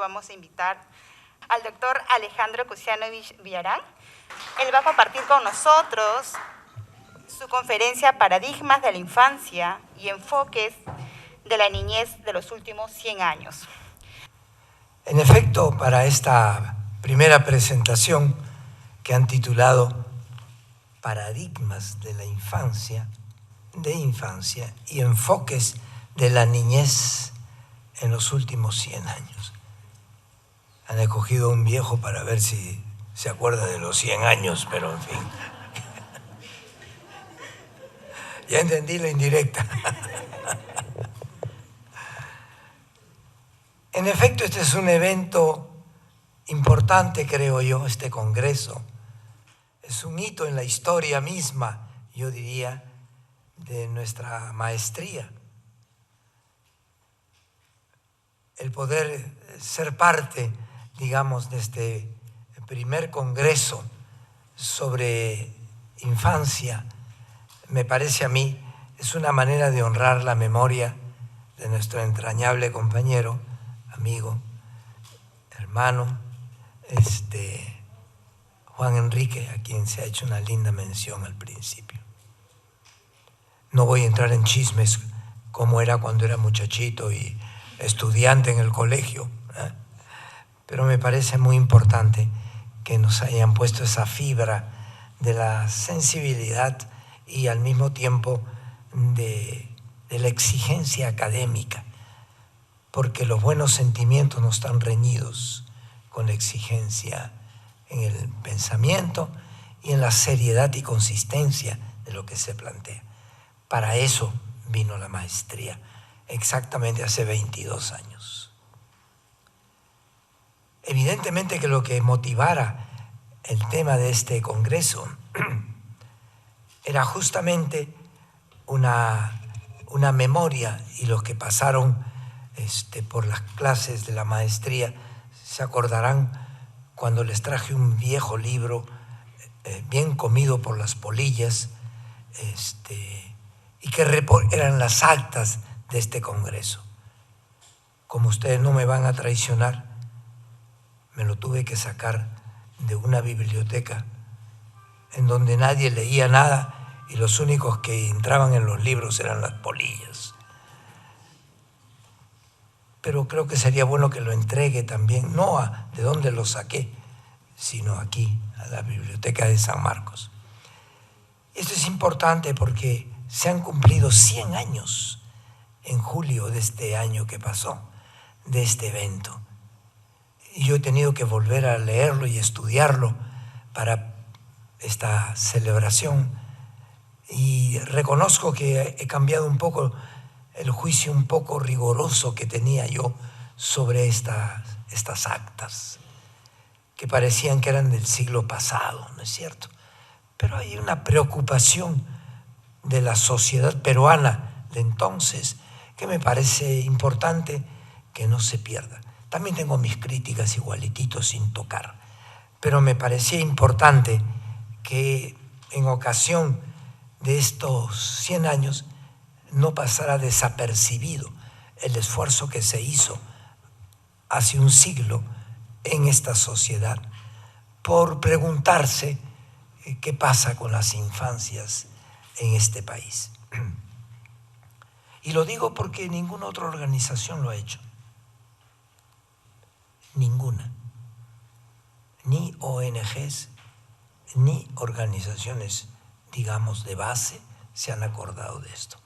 vamos a invitar al doctor Alejandro Kusianovich Villarán. Él va a compartir con nosotros su conferencia Paradigmas de la Infancia y Enfoques de la Niñez de los últimos 100 años. En efecto, para esta primera presentación que han titulado Paradigmas de la Infancia y Enfoques de la Niñez en los últimos 100 años. Han escogido un viejo para ver si se acuerda de los 100 años, pero en fin. Ya entendí la indirecta. En efecto, este es un evento importante, creo yo, este congreso. Es un hito en la historia misma, yo diría, de nuestra maestría. El poder ser parte, digamos, de este primer congreso sobre infancia, me parece a mí, es una manera de honrar la memoria de nuestro entrañable compañero, amigo, hermano, Juan Enrique, a quien se ha hecho una linda mención al principio. No voy a entrar en chismes cómo era cuando era muchachito y estudiante en el colegio, pero me parece muy importante que nos hayan puesto esa fibra de la sensibilidad y al mismo tiempo de la exigencia académica, porque los buenos sentimientos no están reñidos con la exigencia en el pensamiento y en la seriedad y consistencia de lo que se plantea. Para eso vino la maestría, exactamente hace 22 años. Evidentemente que lo que motivara el tema de este congreso era justamente una memoria, y los que pasaron por las clases de la maestría se acordarán cuando les traje un viejo libro bien comido por las polillas, y que eran las actas de este congreso. Como ustedes no me van a traicionar, me lo tuve que sacar de una biblioteca en donde nadie leía nada y los únicos que entraban en los libros eran las polillas. Pero creo que sería bueno que lo entregue también, no de dónde lo saqué, sino aquí, a la Biblioteca de San Marcos. Esto es importante porque se han cumplido 100 años en julio de este año que pasó, de este evento. Y yo he tenido que volver a leerlo y estudiarlo para esta celebración. Y reconozco que he cambiado un poco el juicio un poco riguroso que tenía yo sobre estas actas, que parecían que eran del siglo pasado, ¿no es cierto? Pero hay una preocupación de la sociedad peruana de entonces que me parece importante que no se pierda. También tengo mis críticas igualititos sin tocar, pero me parecía importante que en ocasión de estos 100 años no pasara desapercibido el esfuerzo que se hizo hace un siglo en esta sociedad por preguntarse qué pasa con las infancias en este país. Y lo digo porque ninguna otra organización lo ha hecho. Ninguna. Ni ONGs, ni organizaciones, digamos, de base se han acordado de esto.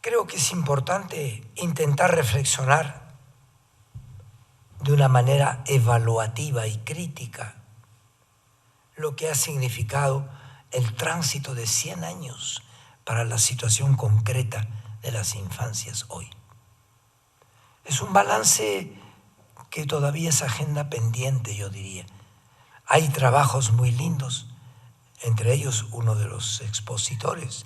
Creo que es importante intentar reflexionar de una manera evaluativa y crítica lo que ha significado el tránsito de 100 años para la situación concreta de las infancias hoy. Es un balance que todavía es agenda pendiente, yo diría. Hay trabajos muy lindos, entre ellos uno de los expositores,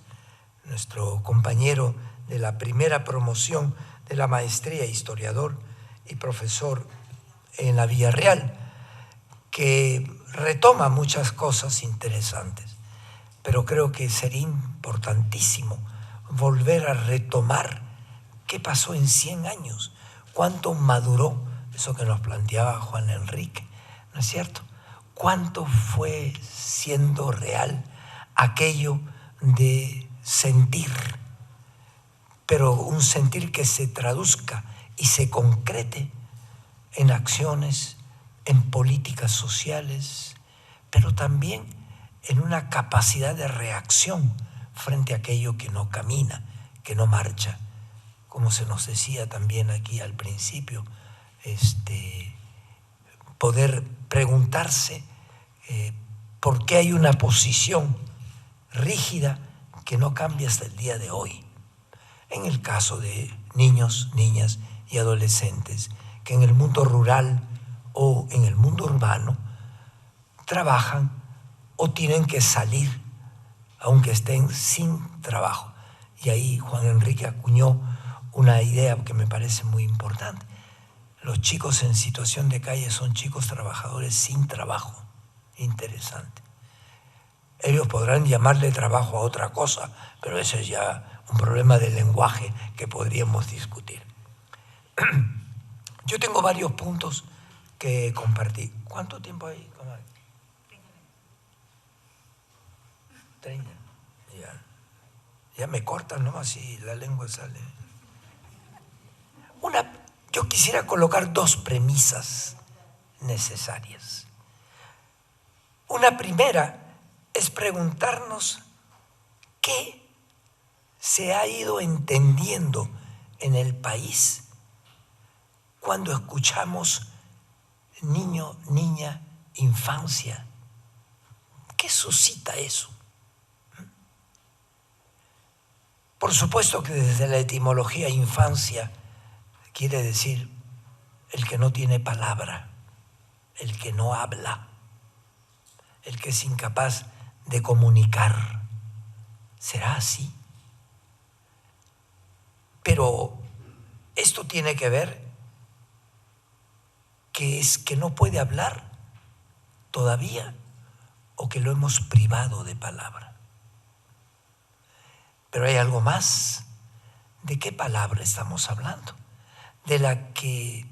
nuestro compañero de la primera promoción de la maestría, historiador y profesor en la Villarreal, que retoma muchas cosas interesantes, pero creo que sería importantísimo volver a retomar qué pasó en 100 años, ¿Cuánto maduró eso que nos planteaba Juan Enrique? ¿No es cierto? ¿Cuánto fue siendo real aquello de sentir, pero un sentir que se traduzca y se concrete en acciones, en políticas sociales, pero también en una capacidad de reacción frente a aquello que no camina, que no marcha? Como se nos decía también aquí al principio, poder preguntarse por qué hay una posición rígida que no cambia hasta el día de hoy. En el caso de niños, niñas y adolescentes que en el mundo rural o en el mundo urbano trabajan o tienen que salir aunque estén sin trabajo. Y ahí Juan Enrique acuñó una idea que me parece muy importante. Los chicos en situación de calle son chicos trabajadores sin trabajo. Interesante. Ellos podrán llamarle trabajo a otra cosa, pero ese es ya un problema de lenguaje que podríamos discutir. Yo tengo varios puntos que compartir. ¿Cuánto tiempo hay? 30. Ya me cortan, ¿no? Así la lengua sale. Yo quisiera colocar dos premisas necesarias. Una primera es preguntarnos qué se ha ido entendiendo en el país cuando escuchamos niño, niña, infancia. ¿Qué suscita eso? Por supuesto que desde la etimología infancia quiere decir el que no tiene palabra, el que no habla, el que es incapaz de comunicar. ¿Será así? Pero esto tiene que ver que es que no puede hablar todavía o que lo hemos privado de palabra. Pero hay algo más. ¿De qué palabra estamos hablando? De la que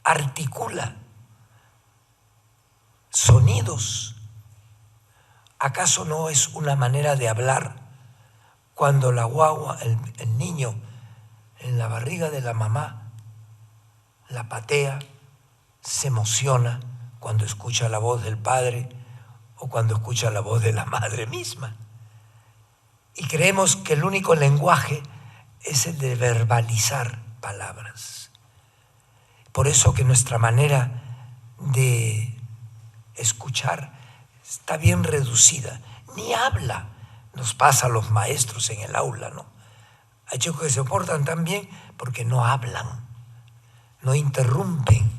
articula sonidos. ¿Acaso no es una manera de hablar cuando la guagua, el niño en la barriga de la mamá la patea, se emociona cuando escucha la voz del padre o cuando escucha la voz de la madre misma? Y creemos que el único lenguaje es el de verbalizar palabras. Por eso que nuestra manera de escuchar está bien reducida. Ni habla. Nos pasa a los maestros en el aula, ¿no? Hay chicos que se portan tan bien porque no hablan, no interrumpen,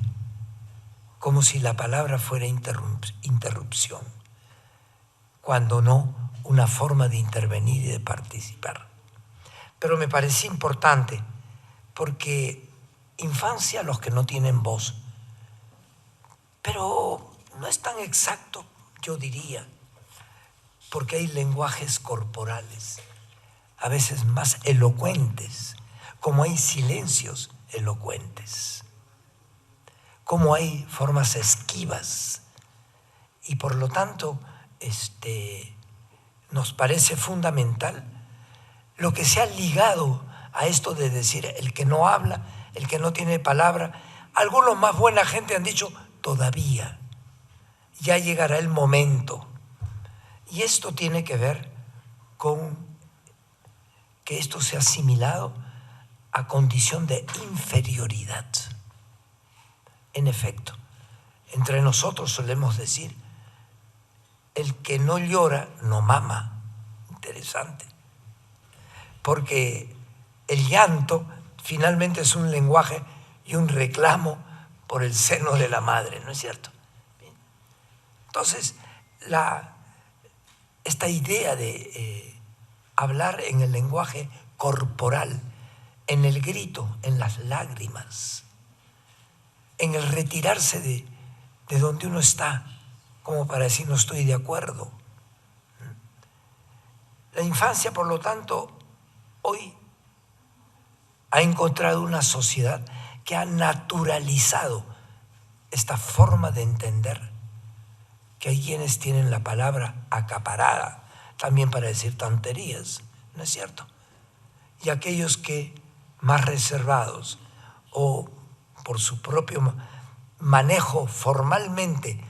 como si la palabra fuera interrupción, cuando no, una forma de intervenir y de participar. Pero me parecía importante porque infancia los que no tienen voz, pero no es tan exacto, yo diría, porque hay lenguajes corporales, a veces más elocuentes, como hay silencios elocuentes, como hay formas esquivas, y por lo tanto nos parece fundamental lo que se ha ligado a esto de decir el que no habla, el que no tiene palabra. Algunos más buena gente han dicho todavía, ya llegará el momento. Y esto tiene que ver con que esto se ha asimilado a condición de inferioridad. En efecto, entre nosotros solemos decir, el que no llora no mama. Interesante. Porque el llanto finalmente es un lenguaje y un reclamo por el seno de la madre, ¿no es cierto? Bien. Entonces, esta idea de hablar en el lenguaje corporal, en el grito, en las lágrimas, en el retirarse de donde uno está, como para decir no estoy de acuerdo. La infancia, por lo tanto, hoy ha encontrado una sociedad que ha naturalizado esta forma de entender, que hay quienes tienen la palabra acaparada también para decir tonterías, ¿no es cierto? Y aquellos que más reservados o por su propio manejo formalmente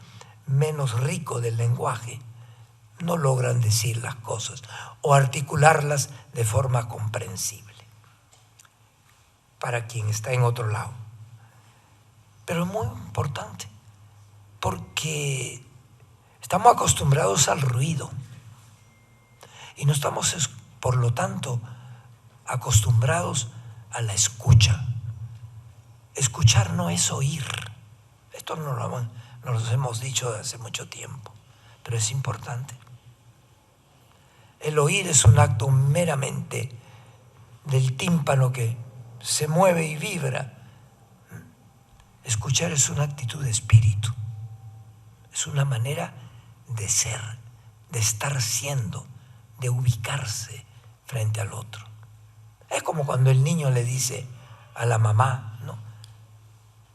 menos rico del lenguaje, no logran decir las cosas o articularlas de forma comprensible para quien está en otro lado. Pero es muy importante porque estamos acostumbrados al ruido y no estamos, por lo tanto, acostumbrados a la escucha. Escuchar no es oír. Esto nos lo hemos dicho desde hace mucho tiempo, pero es importante. El oír es un acto meramente del tímpano que se mueve y vibra. Escuchar es una actitud de espíritu. Es una manera de ser, de estar siendo, de ubicarse frente al otro. Es como cuando el niño le dice a la mamá,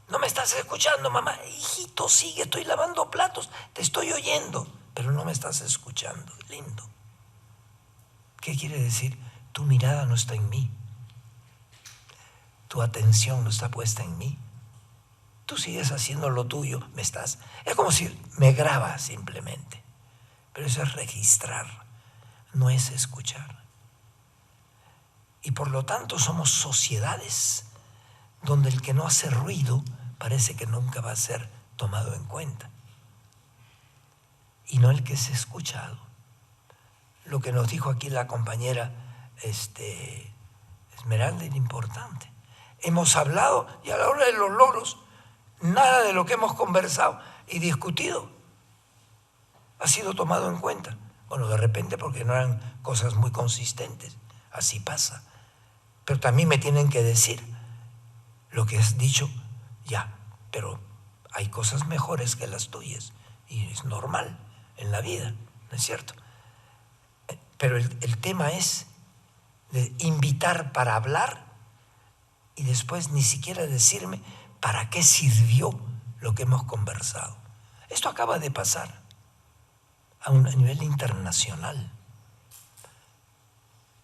no me estás escuchando, mamá. Hijito, sigue, estoy lavando platos, te estoy oyendo, pero no me estás escuchando. Lindo. ¿Qué quiere decir? Tu mirada no está en mí. Tu atención no está puesta en mí. Tú sigues haciendo lo tuyo, es como si me graba simplemente. Pero eso es registrar, no es escuchar. Y por lo tanto somos sociedades donde el que no hace ruido parece que nunca va a ser tomado en cuenta. Y no el que es escuchado. Lo que nos dijo aquí la compañera Esmeralda era importante. Hemos hablado y a la hora de los loros, nada de lo que hemos conversado y discutido ha sido tomado en cuenta. Bueno, de repente porque no eran cosas muy consistentes. Así pasa. Pero también me tienen que decir lo que has dicho, ya, pero hay cosas mejores que las tuyas. Y es normal en la vida, ¿no es cierto? Pero el tema es de invitar para hablar y después ni siquiera decirme para qué sirvió lo que hemos conversado. Esto acaba de pasar a nivel internacional.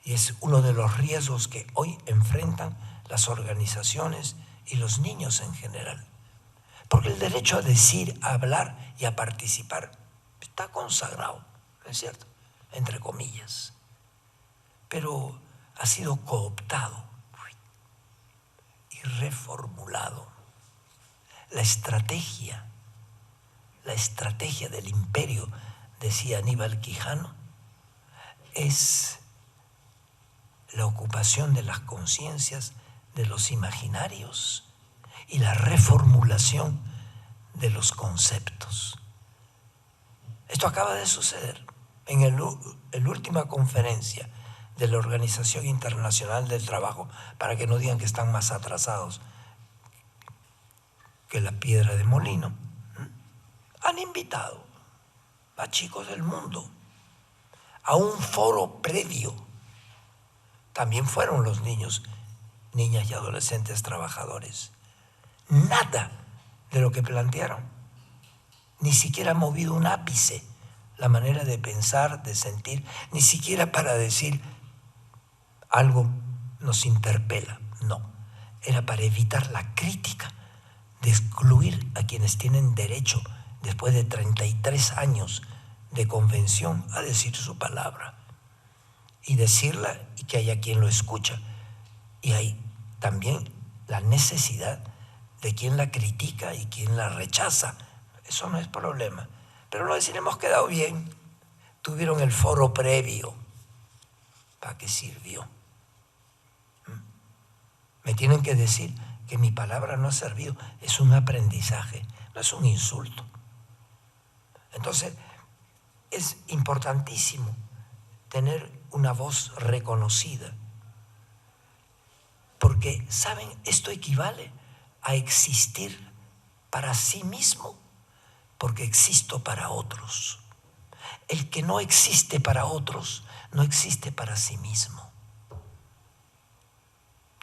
Y es uno de los riesgos que hoy enfrentan las organizaciones y los niños en general. Porque el derecho a decir, a hablar y a participar está consagrado, ¿no es cierto? Entre comillas. Pero ha sido cooptado y reformulado. La estrategia del imperio, decía Aníbal Quijano, es la ocupación de las conciencias de los imaginarios y la reformulación de los conceptos. Esto acaba de suceder en la última conferencia de la Organización Internacional del Trabajo, para que no digan que están más atrasados que la piedra de molino. Han invitado a chicos del mundo a un foro previo. También fueron los niños, niñas y adolescentes trabajadores. Nada de lo que plantearon, ni siquiera ha movido un ápice la manera de pensar, de sentir, ni siquiera para decir algo nos interpela. No, era para evitar la crítica, de excluir a quienes tienen derecho, después de 33 años de convención, a decir su palabra. Y decirla y que haya quien lo escucha. Y hay también la necesidad de quien la critica y quien la rechaza. Eso no es problema. Pero no decir, hemos quedado bien. Tuvieron el foro previo. ¿Para qué sirvió? Me tienen que decir que mi palabra no ha servido. Es un aprendizaje, no es un insulto. Entonces, es importantísimo tener una voz reconocida. Porque, ¿saben? Esto equivale a existir para sí mismo, porque existo para otros. El que no existe para otros, no existe para sí mismo.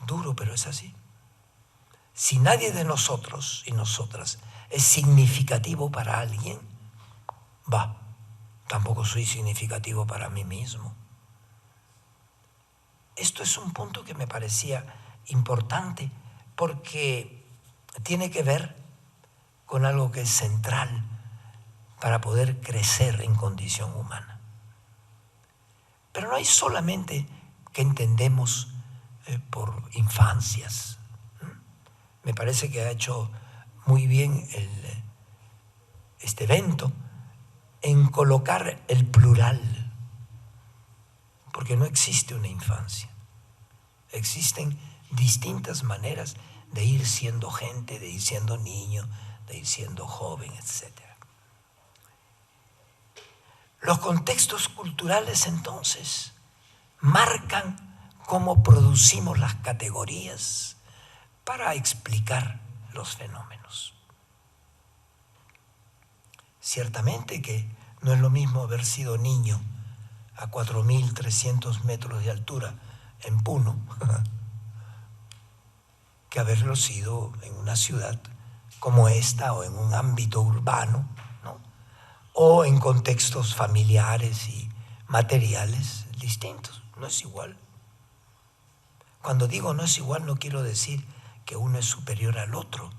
Duro, pero es así. Si nadie de nosotros y nosotras es significativo para alguien, tampoco soy significativo para mí mismo. Esto es un punto que me parecía importante porque tiene que ver con algo que es central para poder crecer en condición humana. Pero no hay solamente que entendemos por infancias. Me parece que ha hecho muy bien este evento en colocar el plural, porque no existe una infancia. Existen distintas maneras de ir siendo gente, de ir siendo niño, de ir siendo joven, etc. Los contextos culturales, entonces, marcan cómo producimos las categorías para explicar los fenómenos. Ciertamente que no es lo mismo haber sido niño a 4.300 metros de altura en Puno que haberlo sido en una ciudad como esta o en un ámbito urbano, ¿no? O en contextos familiares y materiales distintos. No es igual. Cuando digo no es igual, no quiero decir que uno es superior al otro.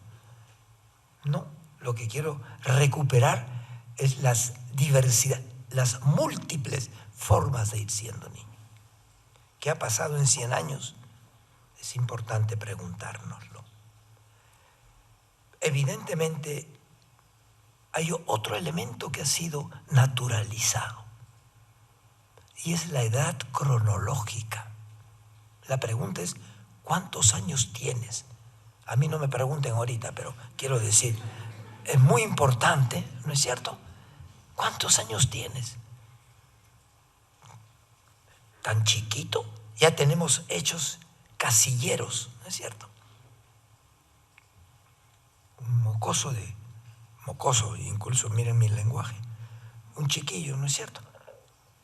No, lo que quiero recuperar es las diversidad, las múltiples formas de ir siendo niño. ¿Qué ha pasado en 100 años? Es importante preguntárnoslo. Evidentemente, hay otro elemento que ha sido naturalizado, y es la edad cronológica. La pregunta es, ¿cuántos años tienes? A mí no me pregunten ahorita, pero quiero decir, es muy importante, ¿no es cierto? ¿Cuántos años tienes? ¿Tan chiquito? Ya tenemos hechos casilleros, ¿no es cierto? Un mocoso, incluso miren mi lenguaje, un chiquillo, ¿no es cierto?,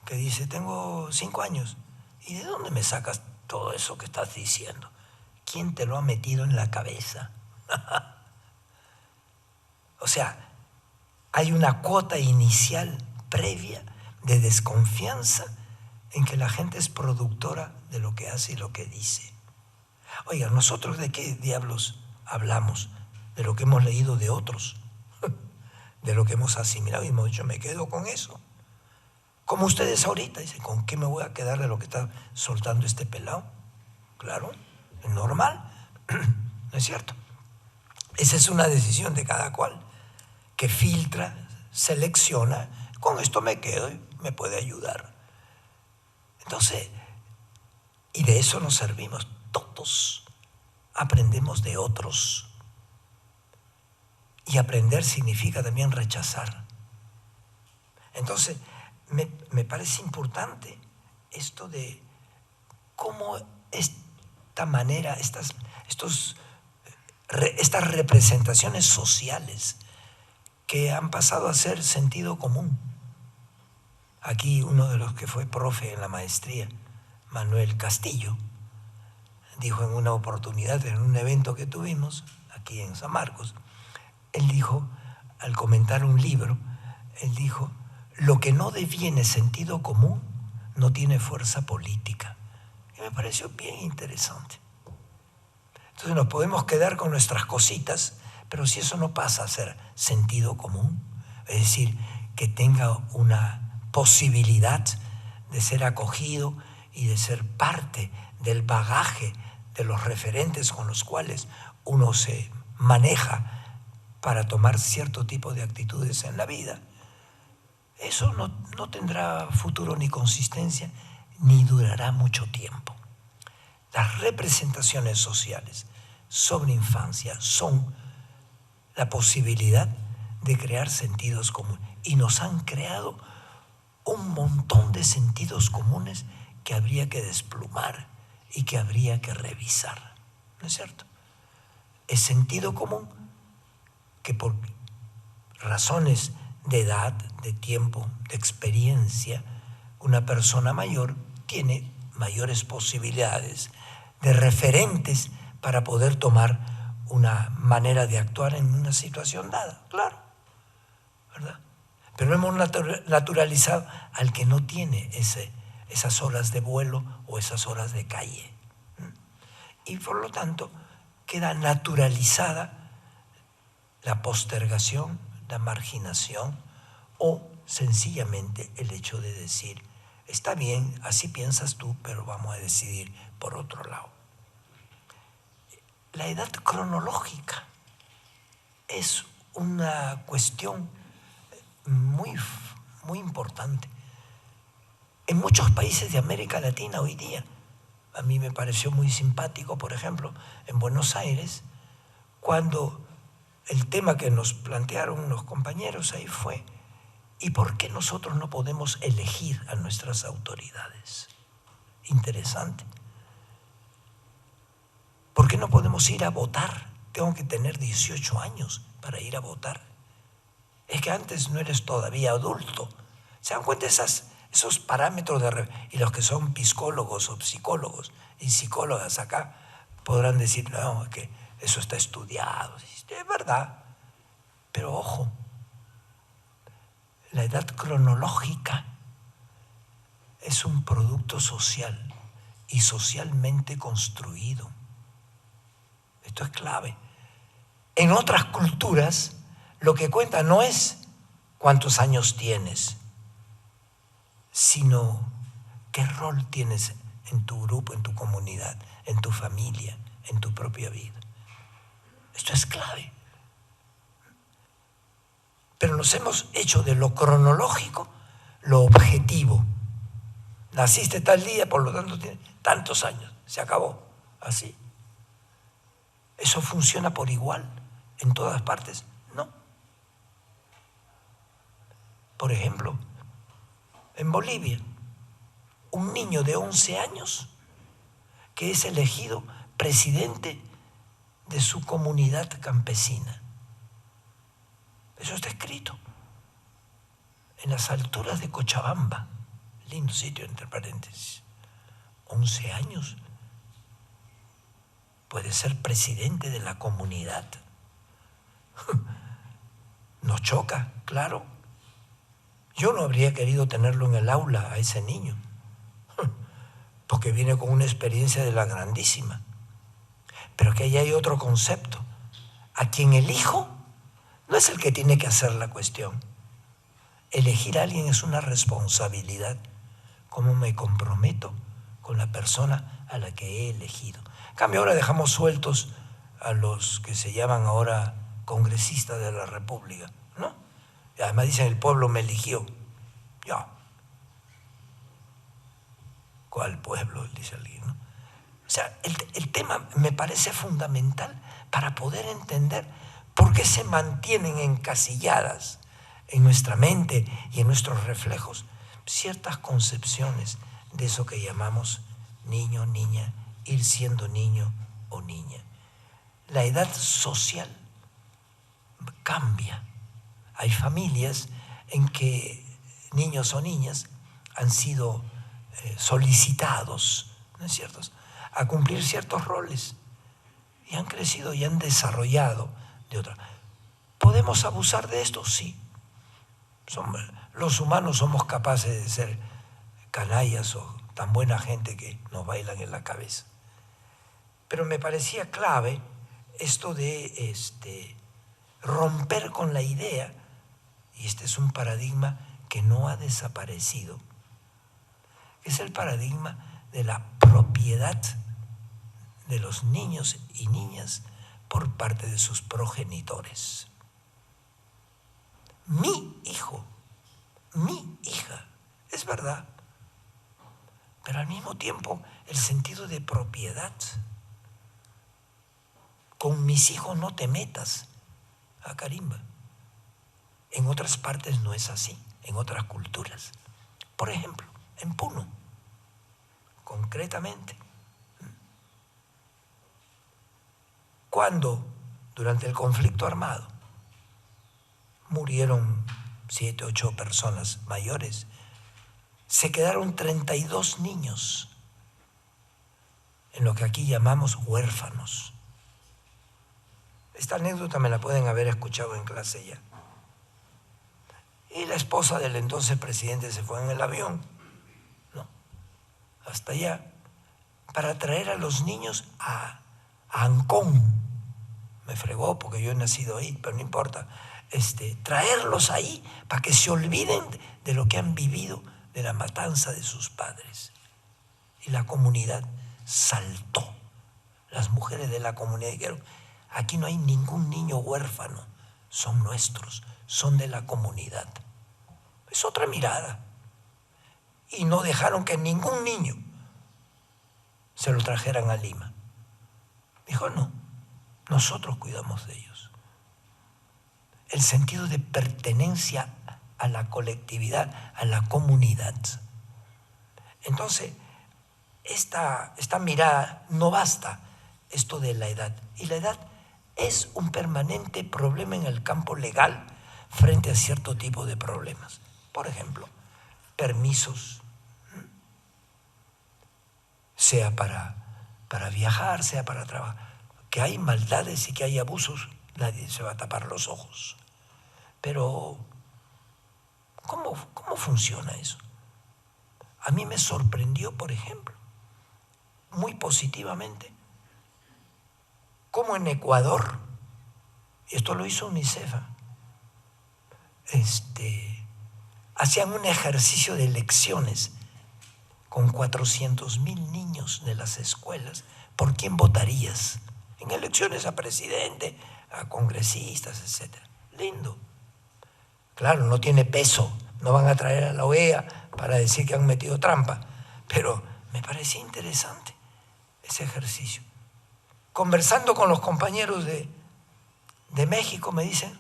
que dice, tengo 5 años. ¿Y de dónde me sacas todo eso que estás diciendo? ¿Quién te lo ha metido en la cabeza? O sea, hay una cuota inicial previa de desconfianza en que la gente es productora de lo que hace y lo que dice. Oiga, ¿nosotros de qué diablos hablamos? De lo que hemos leído de otros, de lo que hemos asimilado y hemos dicho, me quedo con eso. Como ustedes ahorita dicen, ¿con qué me voy a quedar de lo que está soltando este pelado? Claro, es normal, ¿no es cierto? Esa es una decisión de cada cual, que filtra, selecciona, con esto me quedo y me puede ayudar. Entonces, y de eso nos servimos, todos aprendemos de otros. Y aprender significa también rechazar. Entonces, me parece importante esto de cómo esta manera, estas representaciones sociales que han pasado a ser sentido común. Aquí uno de los que fue profe en la maestría, Manuel Castillo, dijo en una oportunidad, en un evento que tuvimos aquí en San Marcos, él dijo, al comentar un libro, él dijo, lo que no deviene sentido común no tiene fuerza política. Y me pareció bien interesante. Entonces nos podemos quedar con nuestras cositas, pero si eso no pasa a ser sentido común, es decir, que tenga una posibilidad de ser acogido y de ser parte del bagaje de los referentes con los cuales uno se maneja para tomar cierto tipo de actitudes en la vida, eso no tendrá futuro ni consistencia, ni durará mucho tiempo. Las representaciones sociales sobre infancia son la posibilidad de crear sentidos comunes. Y nos han creado un montón de sentidos comunes que habría que desplumar y que habría que revisar. ¿No es cierto? Es sentido común que por razones de edad, de tiempo, de experiencia, una persona mayor tiene mayores posibilidades de referentes para poder tomar una manera de actuar en una situación dada, claro, ¿verdad? Pero hemos naturalizado al que no tiene esas horas de vuelo o esas horas de calle. Y por lo tanto queda naturalizada la postergación, la marginación o sencillamente el hecho de decir, está bien, así piensas tú, pero vamos a decidir por otro lado. La edad cronológica es una cuestión muy importante. En muchos países de América Latina hoy día, a mí me pareció muy simpático, por ejemplo, en Buenos Aires, cuando el tema que nos plantearon los compañeros ahí fue, ¿y por qué nosotros no podemos elegir a nuestras autoridades? Interesante. ¿Por qué no podemos ir a votar? Tengo que tener 18 años para ir a votar. Es que antes no eres todavía adulto. ¿Se dan cuenta esos parámetros y los que son psicólogos o psicólogos y psicólogas acá podrán decir, no, que eso está estudiado. Es verdad, pero ojo, la edad cronológica es un producto social y socialmente construido. Esto es clave. En otras culturas, lo que cuenta no es cuántos años tienes, sino qué rol tienes en tu grupo, en tu comunidad, en tu familia, en tu propia vida. Esto es clave. Pero nos hemos hecho de lo cronológico lo objetivo. Naciste tal día, por lo tanto tienes tantos años. Se acabó. Así. ¿Eso funciona por igual en todas partes? No. Por ejemplo, en Bolivia, un niño de 11 años que es elegido presidente de su comunidad campesina. Eso está escrito en las alturas de Cochabamba, lindo sitio entre paréntesis. 11 años puede ser presidente de la comunidad. Nos choca, claro. Yo no habría querido tenerlo en el aula a ese niño, porque viene con una experiencia de la grandísima. Pero que ahí hay otro concepto. A quien elijo no es el que tiene que hacer la cuestión. Elegir a alguien es una responsabilidad. ¿Cómo me comprometo con la persona a la que he elegido? En cambio, ahora dejamos sueltos a los que se llaman ahora congresistas de la República, ¿no? Y además dicen, el pueblo me eligió. Ya. ¿Cuál pueblo? Dice alguien, ¿no? O sea, el tema me parece fundamental para poder entender por qué se mantienen encasilladas en nuestra mente y en nuestros reflejos ciertas concepciones de eso que llamamos niño, niña, ir siendo niño o niña. La edad social cambia. Hay familias en que niños o niñas han sido solicitados, ¿no es cierto?, a cumplir ciertos roles y han crecido y han desarrollado de otra. ¿Podemos abusar de esto? Sí. Los humanos somos capaces de ser canallas o tan buena gente que nos bailan en la cabeza. Pero me parecía clave esto de romper con la idea, y este es un paradigma que no ha desaparecido, es el paradigma de la propiedad de los niños y niñas por parte de sus progenitores. Mi hijo, mi hija, es verdad, pero al mismo tiempo el sentido de propiedad. Con mis hijos no te metas, a carimba. En otras partes no es así, en otras culturas. Por ejemplo, en Puno, concretamente, cuando durante el conflicto armado murieron 7, 8 personas mayores, se quedaron 32 niños en lo que aquí llamamos huérfanos. Esta anécdota me la pueden haber escuchado en clase ya. Y la esposa del entonces presidente se fue en el avión, ¿no?, hasta allá, para traer a los niños a Ancón. Me fregó porque yo he nacido ahí, pero no importa. Traerlos ahí para que se olviden de lo que han vivido, de la matanza de sus padres. Y la comunidad saltó. Las mujeres de la comunidad dijeron: aquí no hay ningún niño huérfano, son nuestros, son de la comunidad. Es otra mirada. Y no dejaron que ningún niño se lo trajeran a Lima. Dijo: no, nosotros cuidamos de ellos. El sentido de pertenencia a la colectividad, a la comunidad. Entonces, esta mirada no basta, esto de la edad. Y la edad es un permanente problema en el campo legal frente a cierto tipo de problemas. Por ejemplo, permisos, sea para viajar, sea para trabajar. Que hay maldades y que hay abusos, nadie se va a tapar los ojos. Pero, ¿cómo funciona eso? A mí me sorprendió, por ejemplo, muy positivamente, cómo en Ecuador, y esto lo hizo UNICEF, hacían un ejercicio de elecciones con 400,000 niños de las escuelas. ¿Por quién votarías? En elecciones a presidente, a congresistas, etc. Lindo. Claro, no tiene peso, no van a traer a la OEA para decir que han metido trampa, pero me parecía interesante ese ejercicio. Conversando con los compañeros de México, me dicen: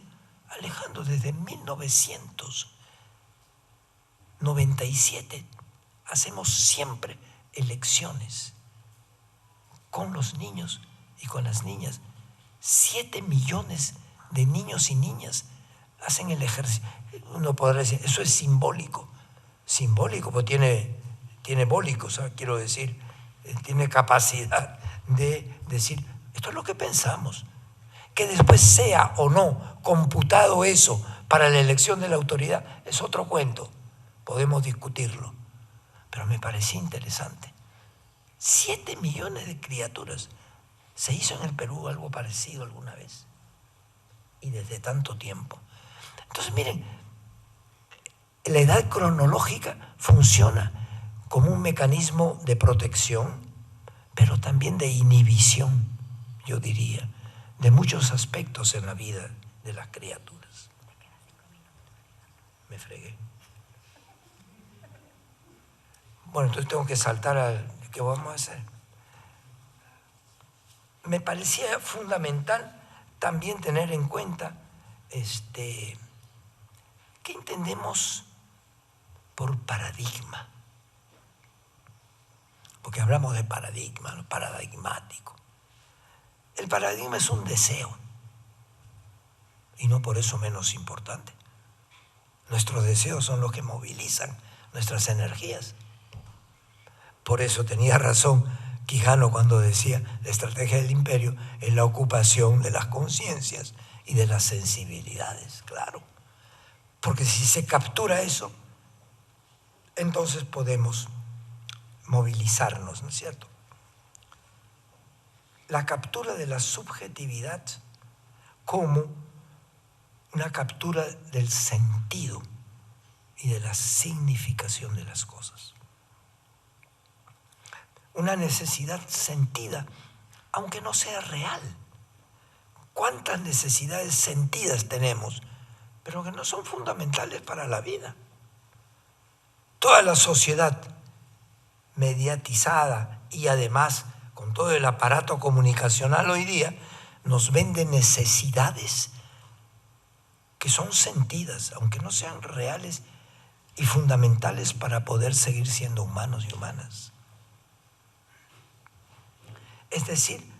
Alejandro, desde 1997 hacemos siempre elecciones con los niños y con las niñas. 7 millones de niños y niñas hacen el ejercicio. Uno podrá decir: eso es simbólico. Simbólico, pues tiene bólico, ¿sabes? Quiero decir, tiene capacidad de decir: esto es lo que pensamos. Que después sea o no computado eso para la elección de la autoridad es otro cuento, podemos discutirlo, pero me parecía interesante. 7 millones de criaturas. ¿Se hizo en el Perú algo parecido alguna vez? Y desde tanto tiempo. Entonces, miren, la edad cronológica funciona como un mecanismo de protección, pero también de inhibición, yo diría, de muchos aspectos en la vida de las criaturas. Me fregué. Bueno, entonces tengo que saltar al ¿qué vamos a hacer? Me parecía fundamental también tener en cuenta ¿qué entendemos por paradigma? Porque hablamos de paradigma, lo paradigmático. El paradigma es un deseo, y no por eso menos importante. Nuestros deseos son los que movilizan nuestras energías. Por eso tenía razón Quijano cuando decía: la estrategia del imperio es la ocupación de las conciencias y de las sensibilidades, claro. Porque si se captura eso, entonces podemos movilizarnos, ¿no es cierto? La captura de la subjetividad como una captura del sentido y de la significación de las cosas. Una necesidad sentida, aunque no sea real. ¿Cuántas necesidades sentidas tenemos, pero que no son fundamentales para la vida? Toda la sociedad mediatizada y además con todo el aparato comunicacional hoy día nos vende necesidades que son sentidas, aunque no sean reales y fundamentales para poder seguir siendo humanos y humanas. Es decir,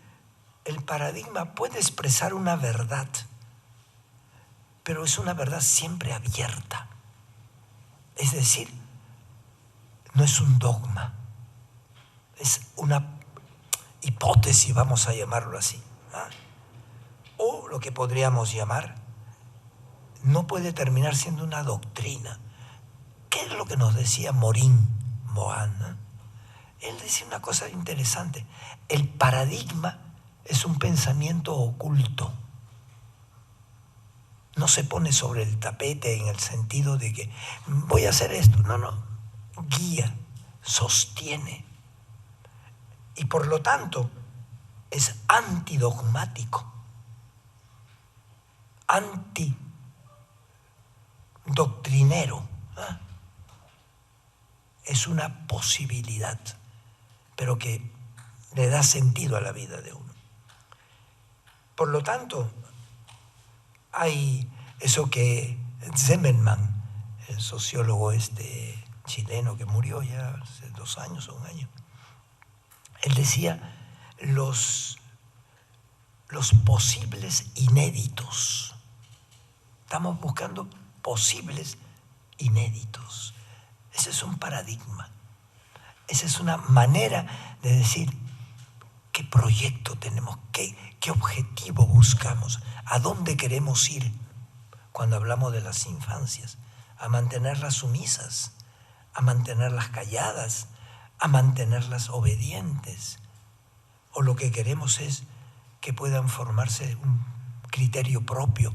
el paradigma puede expresar una verdad, pero es una verdad siempre abierta. Es decir, no es un dogma, es una hipótesis, vamos a llamarlo así, ¿ah? o lo que podríamos llamar, no puede terminar siendo una doctrina. ¿Qué es lo que nos decía Morin Mohan? Él decía una cosa interesante: el paradigma es un pensamiento oculto. No se pone sobre el tapete en el sentido de que voy a hacer esto. No, guía, sostiene. Y por lo tanto es antidogmático, antidoctrinero. Es una posibilidad, pero que le da sentido a la vida de uno. Por lo tanto, hay eso que Zimmerman, el sociólogo chileno que murió ya hace 2 años o 1 año, él decía los posibles inéditos. Estamos buscando posibles inéditos. Ese es un paradigma. Esa es una manera de decir qué proyecto tenemos, qué objetivo buscamos, a dónde queremos ir cuando hablamos de las infancias, a mantenerlas sumisas, a mantenerlas calladas, a mantenerlas obedientes. O lo que queremos es que puedan formarse un criterio propio,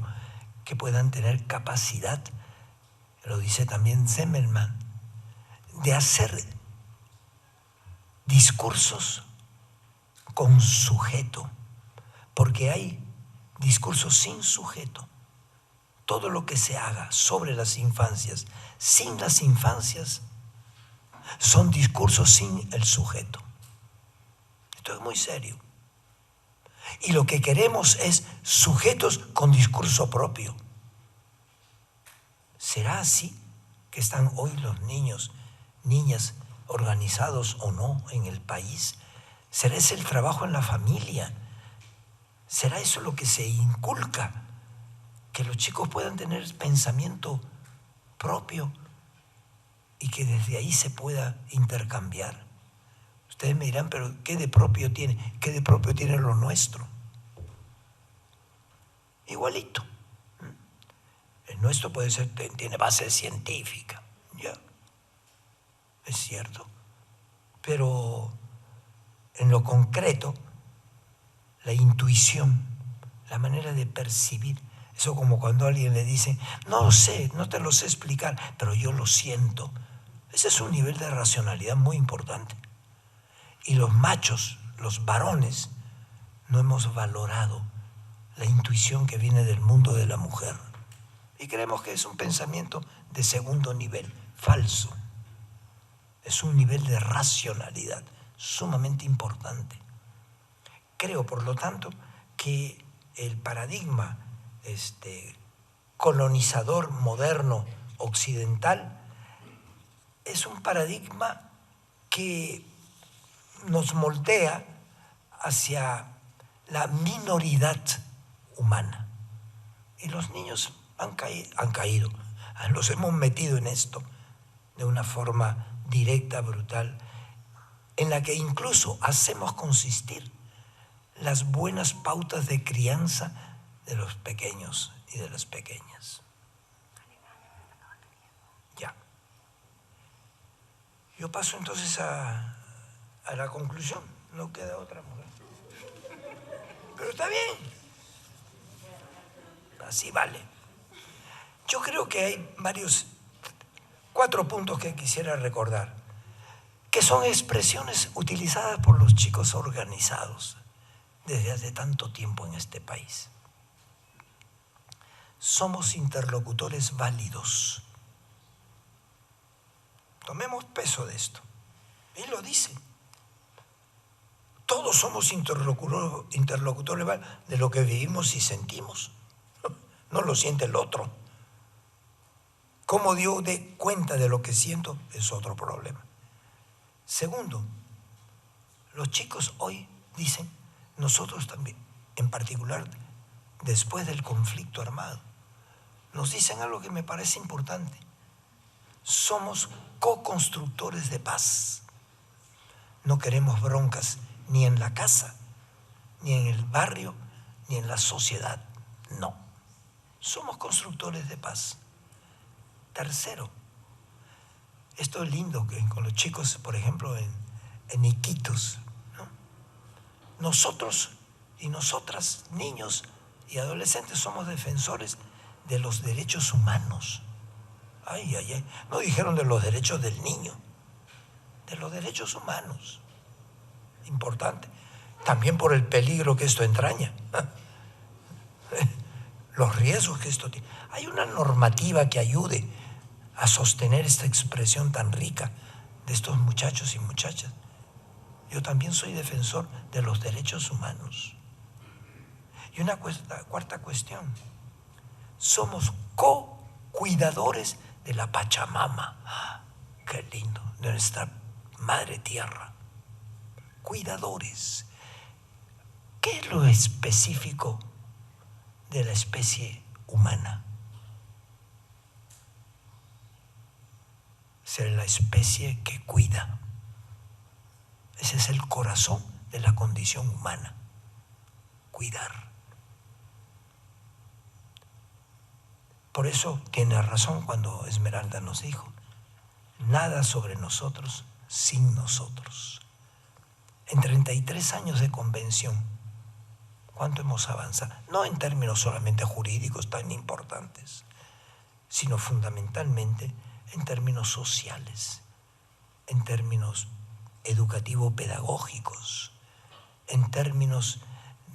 que puedan tener capacidad, lo dice también Zimmerman, de hacer discursos con sujeto, porque hay discursos sin sujeto. Todo lo que se haga sobre las infancias, sin las infancias, son discursos sin el sujeto. Esto es muy serio. Y lo que queremos es sujetos con discurso propio. ¿Será así que están hoy los niños, niñas, organizados o no en el país? ¿Será ese el trabajo en la familia? ¿Será eso lo que se inculca? Que los chicos puedan tener pensamiento propio y que desde ahí se pueda intercambiar. Ustedes me dirán, pero ¿qué de propio tiene? ¿Qué de propio tiene lo nuestro? Igualito. El nuestro puede ser, tiene base científica, ya, es cierto. Pero en lo concreto, la intuición, la manera de percibir, eso como cuando a alguien le dice, no lo sé, no te lo sé explicar, pero yo lo siento. Ese es un nivel de racionalidad muy importante. Y los machos, los varones, no hemos valorado la intuición que viene del mundo de la mujer. Y creemos que es un pensamiento de segundo nivel, falso. Es un nivel de racionalidad sumamente importante. Creo, por lo tanto, que el paradigma colonizador moderno occidental es un paradigma que nos moldea hacia la minoridad humana. Y los niños han caído, los hemos metido en esto de una forma directa, brutal, en la que incluso hacemos consistir las buenas pautas de crianza de los pequeños y de las pequeñas. Ya. Yo paso entonces a la conclusión. No queda otra, mujer. Pero está bien. Así vale. Yo creo que hay 4 puntos que quisiera recordar, que son expresiones utilizadas por los chicos organizados desde hace tanto tiempo en este país. Somos interlocutores válidos. Tomemos peso de esto. Y lo dice. Todos somos interlocutores válidos de lo que vivimos y sentimos. No lo siente el otro. Cómo yo dé cuenta de lo que siento es otro problema. Segundo, los chicos hoy dicen, nosotros también, en particular después del conflicto armado, nos dicen algo que me parece importante. Somos co-constructores de paz. No queremos broncas ni en la casa, ni en el barrio, ni en la sociedad. No. Somos constructores de paz. Tercero, esto es lindo que con los chicos, por ejemplo, en Iquitos, ¿no? Nosotros y nosotras, niños y adolescentes, somos defensores de los derechos humanos. Ay, ay, ay. No dijeron de los derechos del niño, de los derechos humanos. Importante. También por el peligro que esto entraña. Los riesgos que esto tiene. Hay una normativa que ayude a sostener esta expresión tan rica de estos muchachos y muchachas. Yo también soy defensor de los derechos humanos. Y una cuarta cuestión. Somos co-cuidadores de la Pachamama. Qué lindo, de nuestra madre tierra. Cuidadores. ¿Qué es lo específico de la especie humana? Ser la especie que cuida. Ese es el corazón de la condición humana. Cuidar. Por eso tiene razón cuando Esmeralda nos dijo, nada sobre nosotros sin nosotros. En 33 años de convención, ¿cuánto hemos avanzado? No en términos solamente jurídicos tan importantes, sino fundamentalmente en términos sociales, en términos educativo-pedagógicos, en términos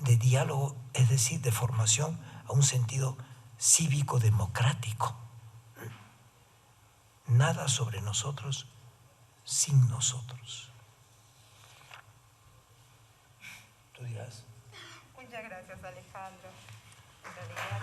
de diálogo, es decir, de formación a un sentido cívico-democrático. Nada sobre nosotros sin nosotros. ¿Tú dirás? Muchas gracias, Alejandro. En realidad,